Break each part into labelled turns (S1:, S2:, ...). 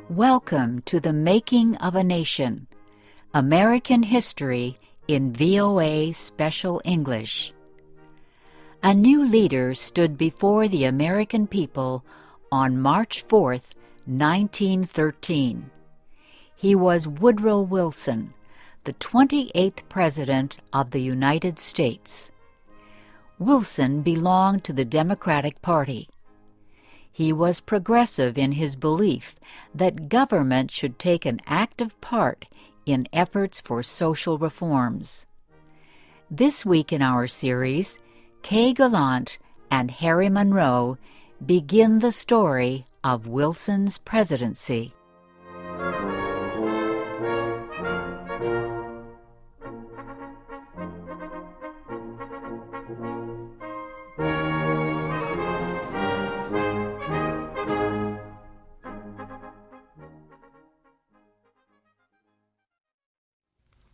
S1: Welcome to the Making of a Nation, American History in VOA Special English. A new leader stood before the American people on March 4th, 1913. He was Woodrow Wilson, the 28th President of the United States. Wilson belonged to the Democratic Party. He was progressive in his belief that government should take an active part in efforts for social reforms. This week in our series, Kay Gallant and Harry Monroe begin the story of Wilson's presidency.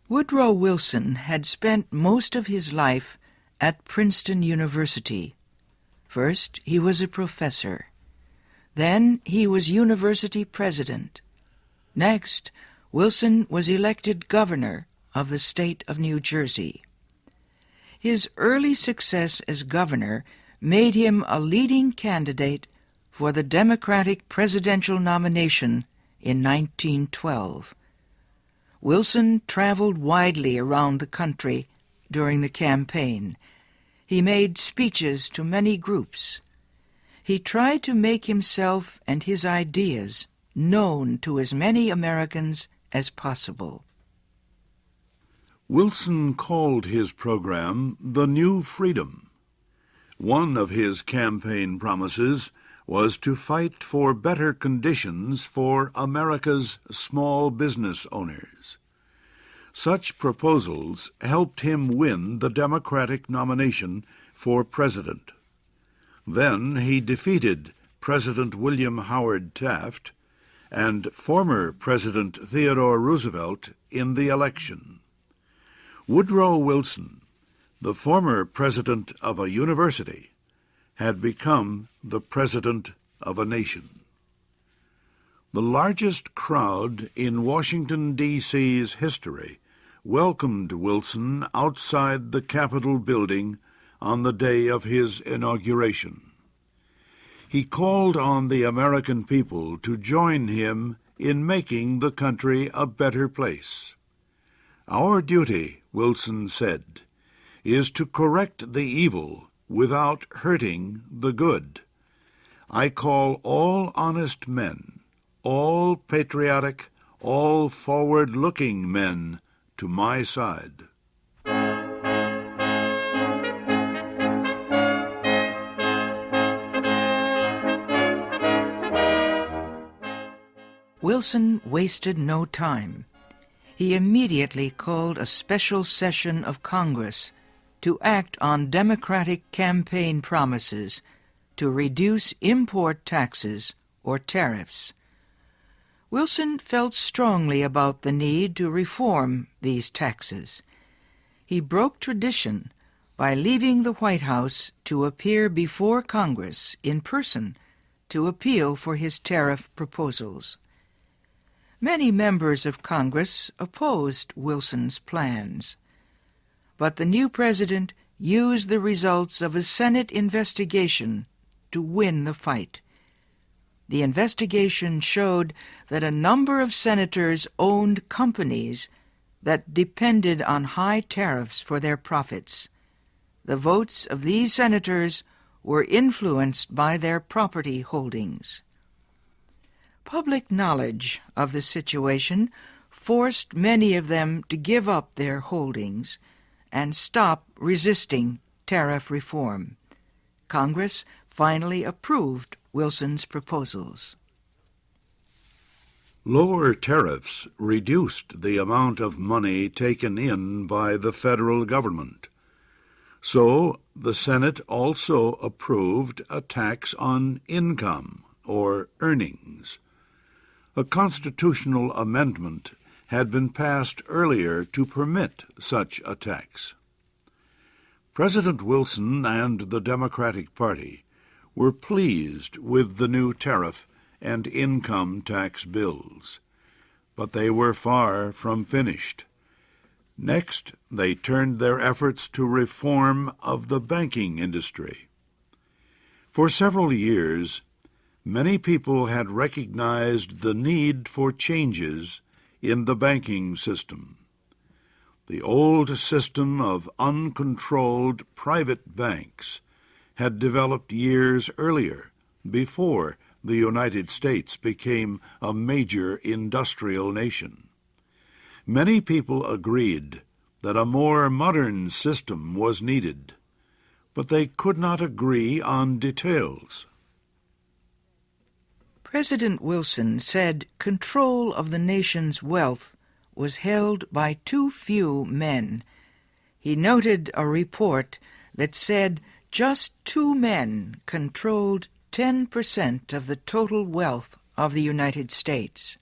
S2: Woodrow Wilson had spent most of his life at Princeton University. First, he was a professor. Then he was university president. Next, Wilson was elected governor of the state of New Jersey. His early success as governor made him a leading candidate for the Democratic presidential nomination in 1912. Wilson traveled widely around the country during the campaign. He made speeches to many groups. He tried to make himself and his ideas known to as many Americans as possible.
S3: Wilson called his program the New Freedom. One of his campaign promises was to fight for better conditions for America's small business owners. Such proposals helped him win the Democratic nomination for president. Then he defeated President William Howard Taft and former President Theodore Roosevelt in the election. Woodrow Wilson, the former president of a university, had become the president of a nation. The largest crowd in Washington, D.C.'s history welcomed Wilson outside the Capitol building on the day of his inauguration. He called on the American people to join him in making the country a better place. "Our duty," Wilson said, "is to correct the evil without hurting the good. I call all honest men, all patriotic, all forward-looking men to my side."
S2: Wilson wasted no time. He immediately called a special session of Congress to act on Democratic campaign promises to reduce import taxes or tariffs. Wilson felt strongly about the need to reform these taxes. He broke tradition by leaving the White House to appear before Congress in person to appeal for his tariff proposals. Many members of Congress opposed Wilson's plans, but the new president used the results of a Senate investigation to win the fight. The investigation showed that a number of senators owned companies that depended on high tariffs for their profits. The votes of these senators were influenced by their property holdings. Public knowledge of the situation forced many of them to give up their holdings and stop resisting tariff reform. Congress finally approved Wilson's proposals.
S3: Lower tariffs reduced the amount of money taken in by the federal government. So the Senate also approved a tax on income or earnings. A constitutional amendment had been passed earlier to permit such a tax. President Wilson and the Democratic Party were pleased with the new tariff and income tax bills, but they were far from finished. Next, they turned their efforts to reform of the banking industry. For several years, many people had recognized the need for changes in the banking system. The old system of uncontrolled private banks had developed years earlier, before the United States became a major industrial nation. Many people agreed that a more modern system was needed, but they could not agree on details.
S2: President Wilson said control of the nation's wealth was held by too few men. He noted a report that said just 2 men controlled 10% of the total wealth of the United States.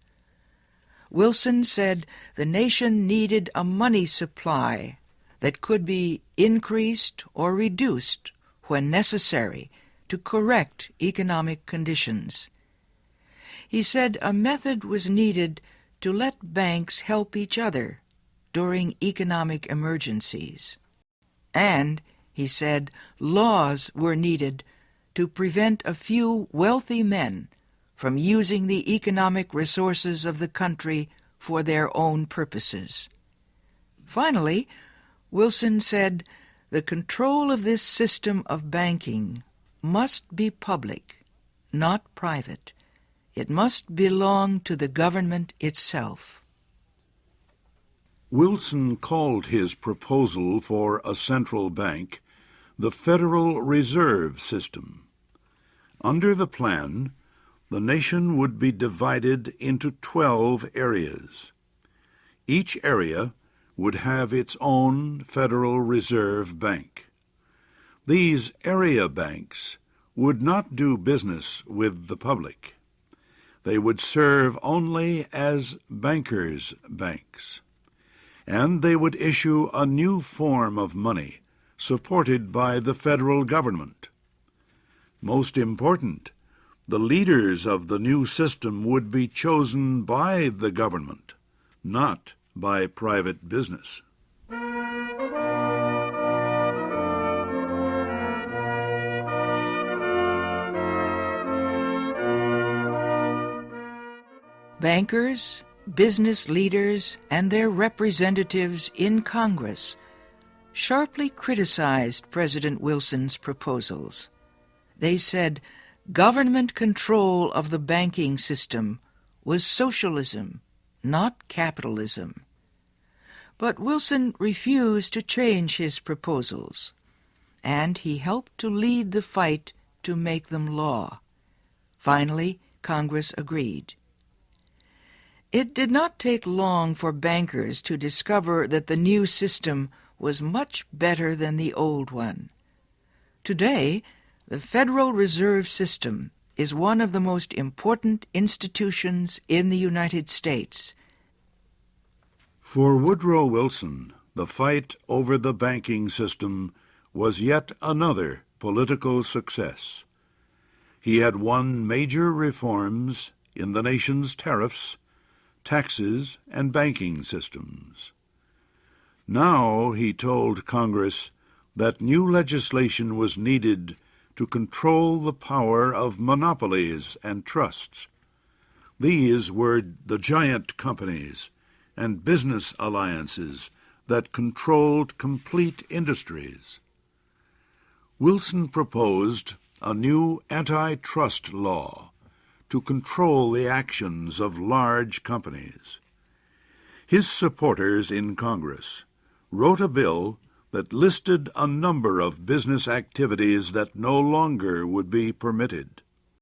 S2: Wilson said the nation needed a money supply that could be increased or reduced when necessary to correct economic conditions. He said a method was needed to let banks help each other during economic emergencies. And, he said, laws were needed to prevent a few wealthy men from using the economic resources of the country for their own purposes. Finally, Wilson said the control of this system of banking must be public, not private. It must belong to the government itself.
S3: Wilson called his proposal for a central bank the Federal Reserve System. Under the plan, the nation would be divided into 12 areas. Each area would have its own Federal Reserve Bank. These area banks would not do business with the public. They would serve only as bankers' banks, and they would issue a new form of money supported by the federal government. Most important, the leaders of the new system would be chosen by the government, not by private business.
S2: Bankers, business leaders, and their representatives in Congress sharply criticized President Wilson's proposals. They said government control of the banking system was socialism, not capitalism. But Wilson refused to change his proposals, and he helped to lead the fight to make them law. Finally, Congress agreed. It did not take long for bankers to discover that the new system was much better than the old one. Today, the Federal Reserve System is one of the most important institutions in the United States.
S3: For Woodrow Wilson, the fight over the banking system was yet another political success. He had won major reforms in the nation's tariffs, taxes, and banking systems. Now he told Congress that new legislation was needed to control the power of monopolies and trusts. These were the giant companies and business alliances that controlled complete industries. Wilson proposed a new antitrust law to control the actions of large companies. His supporters in Congress wrote a bill that listed a number of business activities that no longer would be permitted.